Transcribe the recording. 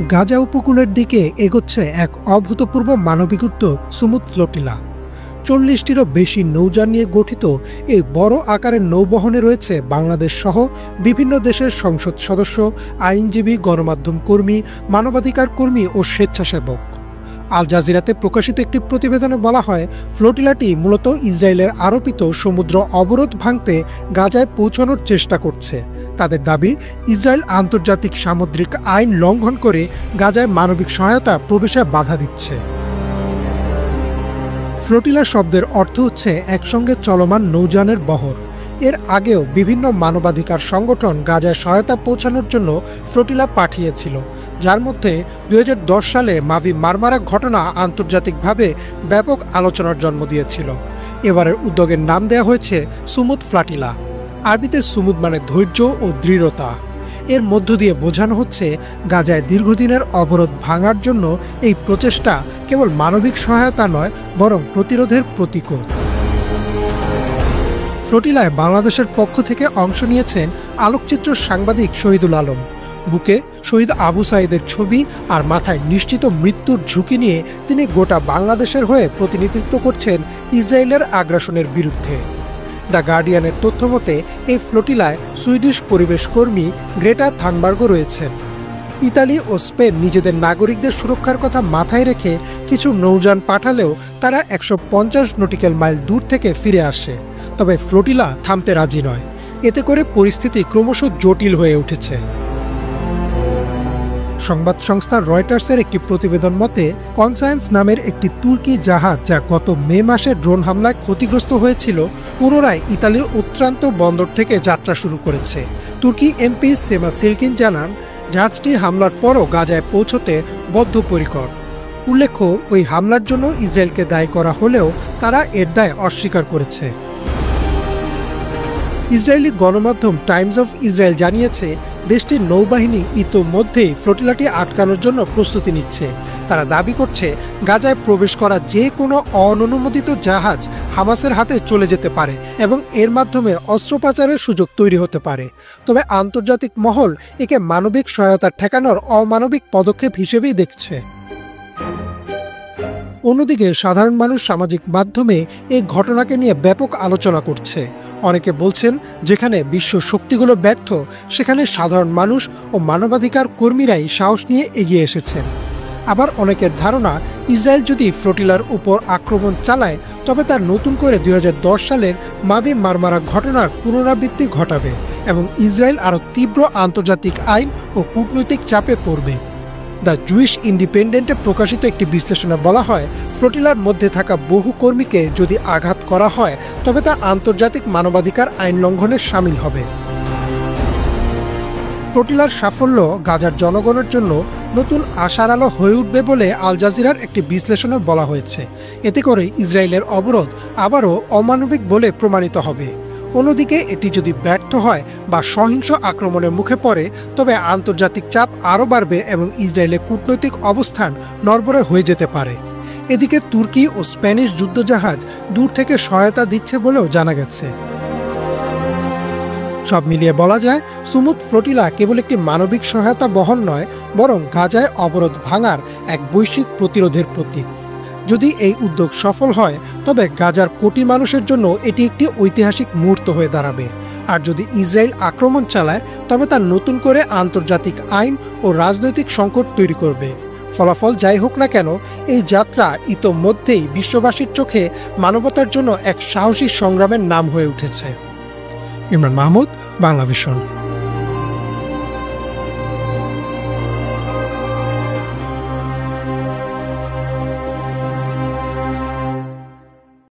গাজা উপকূলের দিকে এগোচ্ছে এক অভূতপূর্ব মানবিক উদ্যোগ সুমুদ ফ্লোটিলা। ৪০টিরও বেশি নৌযান নিয়ে গঠিত এই বড় আকারের নৌবহনে রয়েছে বাংলাদেশ সহ বিভিন্ন দেশের সংসদ সদস্য, আইনজীবী, গণমাধ্যম কর্মী, মানবাধিকার কর্মী ও স্বেচ্ছাসেবক। আল জাজিরাতে প্রকাশিত একটি প্রতিবেদনে বলা হয়, ফ্লোটিলাটি মূলত ইসরায়েলের আরোপিত সমুদ্র অবরোধ ভাঙতে গাজায় পৌঁছানোর চেষ্টা করছে। তাদের দাবি, ইসরায়েল আন্তর্জাতিক সামুদ্রিক আইন লঙ্ঘন করে গাজায় মানবিক সহায়তা প্রবেশে বাধা দিচ্ছে। ফ্লোটিলা শব্দের অর্থ হচ্ছে একসঙ্গে চলমান নৌযানের বহর। এর আগেও বিভিন্ন মানবাধিকার সংগঠন গাজায় সহায়তা পৌঁছানোর জন্য ফ্লোটিলা পাঠিয়েছিল, যার মধ্যে ২০১০ সালে মাভি মারমারা ঘটনা আন্তর্জাতিকভাবে ব্যাপক আলোচনার জন্ম দিয়েছিল। এবারের উদ্যোগের নাম দেওয়া হয়েছে সুমুদ ফ্লোটিলা। আরবিতে সুমুদ মানে ধৈর্য ও দৃঢ়তা। এর মধ্য দিয়ে বোঝানো হচ্ছে গাজায় দীর্ঘদিনের অবরোধ ভাঙার জন্য এই প্রচেষ্টা কেবল মানবিক সহায়তা নয়, বরং প্রতিরোধের প্রতীকও। ফ্লোটিলায় বাংলাদেশের পক্ষ থেকে অংশ নিয়েছেন আলোকচিত্র সাংবাদিক শহীদুল আলম। বুকে শহীদ আবু সাঈদের ছবি আর মাথায় নিশ্চিত মৃত্যুর ঝুঁকি নিয়ে তিনি গোটা বাংলাদেশের হয়ে প্রতিনিধিত্ব করছেন ইসরায়েলের আগ্রাসনের বিরুদ্ধে। দ্য গার্ডিয়ানের তথ্যমতে এই ফ্লোটিলায় সুইডিশ পরিবেশ কর্মী গ্রেটা থানবার্গও রয়েছেন। ইতালি ও স্পেন নিজেদের নাগরিকদের সুরক্ষার কথা মাথায় রেখে কিছু নৌযান পাঠালেও তারা ১৫০ নটিক্যাল মাইল দূর থেকে ফিরে আসে। তবে ফ্লোটিলা থামতে রাজি নয়। এতে করে পরিস্থিতি ক্রমশ জটিল হয়ে উঠেছে। সংবাদ সংস্থা রয়টার্সের একটি প্রতিবেদন মতে, কনসায়েন্স নামের একটি তুর্কি জাহাজ, যা গত মে মাসে ড্রোন হামলায় ক্ষতিগ্রস্ত হয়েছিল, পুনরায় ইতালির উত্রান্ত বন্দর থেকে যাত্রা শুরু করেছে। তুর্কি এমপি সেমা সিলকিন জানান, জাহাজটি হামলার পরও গাজায় পৌঁছতে বদ্ধপরিকর। উল্লেখ্য, ওই হামলার জন্য ইসরায়েলকে দায়ী করা হলেও তারা এর দায় অস্বীকার করেছে। ইসরায়েলি গণমাধ্যম টাইমস অফ ইসরায়েল জানিয়েছে, দেশটির নৌবাহিনী ইতোমধ্যেই ফ্লোটিলাটি আটকানোর জন্য প্রস্তুতি নিচ্ছে। তারা দাবি করছে, গাজায় প্রবেশ করা যে কোনো অননুমোদিত জাহাজ হামাসের হাতে চলে যেতে পারে এবং এর মাধ্যমে অস্ত্র পাচারের সুযোগ তৈরি হতে পারে। তবে আন্তর্জাতিক মহল একে মানবিক সহায়তা ঠেকানোর অমানবিক পদক্ষেপ হিসেবেই দেখছে। অন্যদিকে সাধারণ মানুষ সামাজিক মাধ্যমে এই ঘটনাকে নিয়ে ব্যাপক আলোচনা করছে। অনেকে বলছেন, যেখানে বিশ্ব শক্তিগুলো ব্যর্থ, সেখানে সাধারণ মানুষ ও মানবাধিকার কর্মীরাই সাহস নিয়ে এগিয়ে এসেছেন। আবার অনেকের ধারণা, ইসরায়েল যদি ফ্লোটিলার উপর আক্রমণ চালায়, তবে তার নতুন করে ২০১০ সালের মাভি মারমারা ঘটনার পুনরাবৃত্তি ঘটাবে এবং ইসরায়েল আরও তীব্র আন্তর্জাতিক আইন ও কূটনৈতিক চাপে পড়বে। দ্য জুইশ ইন্ডিপেন্ডেন্টে প্রকাশিত একটি বিশ্লেষণে বলা হয়, ফ্লোটিলার মধ্যে থাকা বহু কর্মীকে যদি আঘাত করা হয়, তবে তা আন্তর্জাতিক মানবাধিকার আইন লঙ্ঘনের শামিল হবে। ফ্লোটিলার সাফল্য গাজার জনগণের জন্য নতুন আশার আলো হয়ে উঠবে বলে আল জাজিরার একটি বিশ্লেষণে বলা হয়েছে। এতে করে ইসরায়েলের অবরোধ আবারও অমানবিক বলে প্রমাণিত হবে। অন্যদিকে এটি যদি ব্যর্থ হয় বা সহিংস আক্রমণের মুখে পড়ে, তবে আন্তর্জাতিক চাপ আরও বাড়বে এবং ইসরায়েলের কূটনৈতিক অবস্থান নড়বড়ে হয়ে যেতে পারে। এদিকে তুর্কি ও স্প্যানিশ যুদ্ধজাহাজ দূর থেকে সহায়তা দিচ্ছে বলেও জানা গেছে। সব মিলিয়ে বলা যায়, সুমুদ ফ্লোটিলা কেবল একটি মানবিক সহায়তা বহন নয়, বরং গাজায় অবরোধ ভাঙার এক বৈশ্বিক প্রতিরোধের প্রতীক। যদি এই উদ্যোগ সফল হয়, তবে গাজার কোটি মানুষের জন্য এটি একটি ঐতিহাসিক মুহূর্ত হয়ে দাঁড়াবে। আর যদি ইসরায়েল আক্রমণ চালায়, তবে তা নতুন করে আন্তর্জাতিক আইন ও রাজনৈতিক সংকট তৈরি করবে। ফলাফল যাই হোক না কেন, এই যাত্রা ইতোমধ্যেই বিশ্ববাসীর চোখে মানবতার জন্য এক সাহসী সংগ্রামের নাম হয়ে উঠেছে। ইমরান মাহমুদ, বাংলা ভিশন।